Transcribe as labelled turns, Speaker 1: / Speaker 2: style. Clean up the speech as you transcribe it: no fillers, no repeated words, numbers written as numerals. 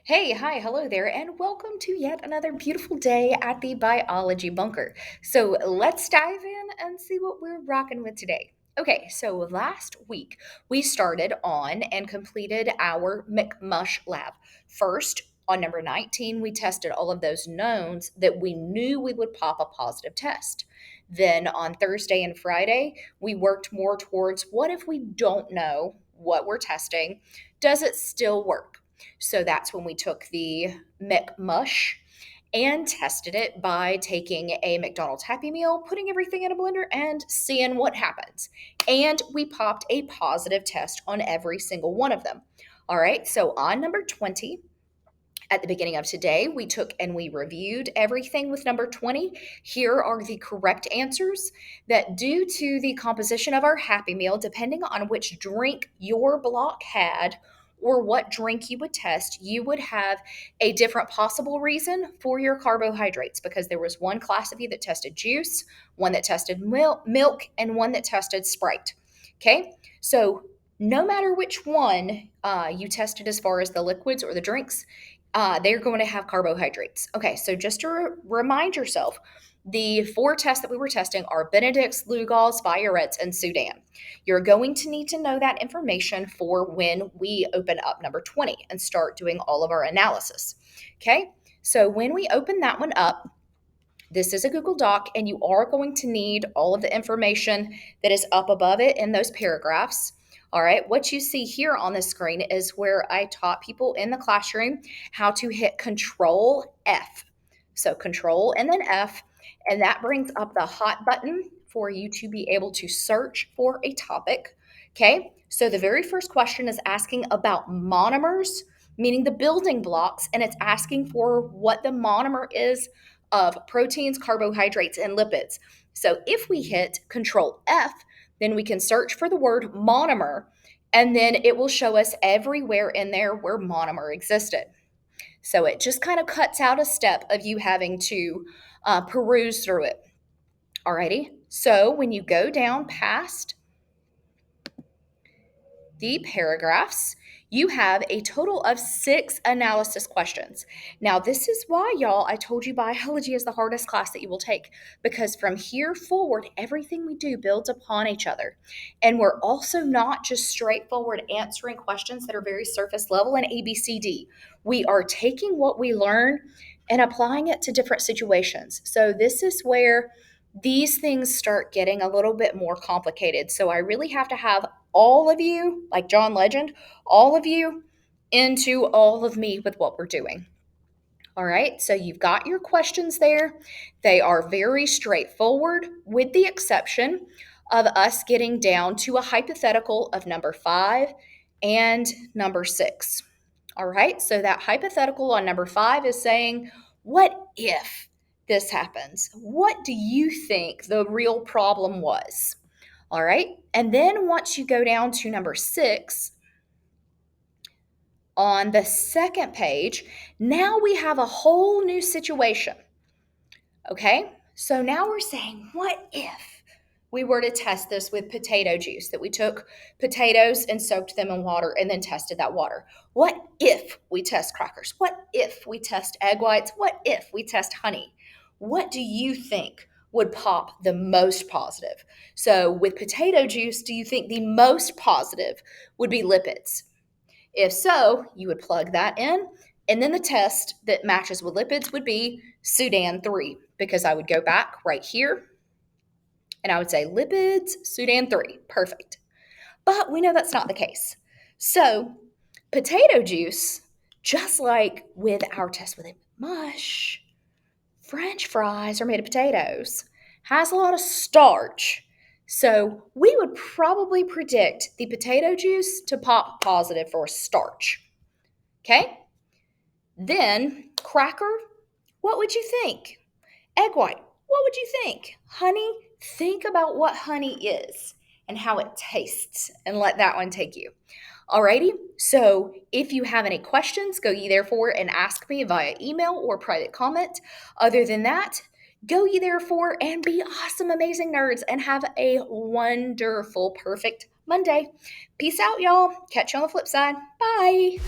Speaker 1: Hey, hi, hello there, and welcome to yet another beautiful day at the Biology Bunker. So let's dive in and see what we're rocking with today. Okay, so last week we started on and completed our McMush lab. First, on number 19, we tested all of those knowns that we knew we would pop a positive test. Then on Thursday and Friday, we worked more towards what if we don't know what we're testing? Does it still work? So that's when we took the McMush and tested it by taking a McDonald's Happy Meal, putting everything in a blender, and seeing what happens. And we popped a positive test on every single one of them. All right, so on number 20, at the beginning of today, we took and we reviewed everything with number 20. Here are the correct answers that, due to the composition of our Happy Meal, depending on which drink your block had or what drink you would test, you would have a different possible reason for your carbohydrates because there was one class of you that tested juice, one that tested milk, and one that tested Sprite. Okay, so no matter which one you tested as far as the liquids or the drinks, they're going to have carbohydrates. Okay, so just to remind yourself, the four tests that we were testing are Benedict's, Lugol's, Biarritz, and Sudan. You're going to need to know that information for when we open up number 20 and start doing all of our analysis. Okay, so when we open that one up, this is a Google Doc, and you are going to need all of the information that is up above it in those paragraphs. All right, what you see here on the screen is where I taught people in the classroom how to hit Control F. So Control and then F, and that brings up the hot button for you to be able to search for a topic. Okay, so the very first question is asking about monomers, meaning the building blocks, and it's asking for what the monomer is of proteins, carbohydrates, and lipids. So if we hit Control F, then we can search for the word monomer, and then it will show us everywhere in there where monomer existed. So it just kind of cuts out a step of you having to peruse through it. Alrighty, so when you go down past the paragraphs, you have a total of 6 analysis questions. Now, this is why, y'all, I told you biology is the hardest class that you will take, because from here forward, everything we do builds upon each other. And we're also not just straightforward answering questions that are very surface level and ABCD. We are taking what we learn and applying it to different situations. So this is where these things start getting a little bit more complicated. So I really have to have all of you, like John Legend, all of you into all of me with what we're doing. All right, so you've got your questions there. They are very straightforward, with the exception of us getting down to a hypothetical of number 5 and number 6. All right, so that hypothetical on number 5 is saying, what if this happens? What do you think the real problem was? All right, and then once you go down to number 6, on the second page, now we have a whole new situation. Okay, so now we're saying, what if we were to test this with potato juice, that we took potatoes and soaked them in water and then tested that water? What if we test crackers? What if we test egg whites? What if we test honey? What do you think would pop the most positive? So with potato juice, do you think the most positive would be lipids? If so, you would plug that in. And then the test that matches with lipids would be Sudan 3, because I would go back right here and I would say lipids, Sudan 3. Perfect. But we know that's not the case. So, potato juice, just like with our test with mush, French fries are made of potatoes, has a lot of starch. So we would probably predict the potato juice to pop positive for starch. Okay? Then cracker, what would you think? Egg white, what would you think? Honey, think about what honey is and how it tastes and let that one take you. Alrighty, so if you have any questions, go ye therefore and ask me via email or private comment. Other than that, go ye therefore and be awesome, amazing nerds, and have a wonderful, perfect Monday. Peace out, y'all. Catch you on the flip side. Bye.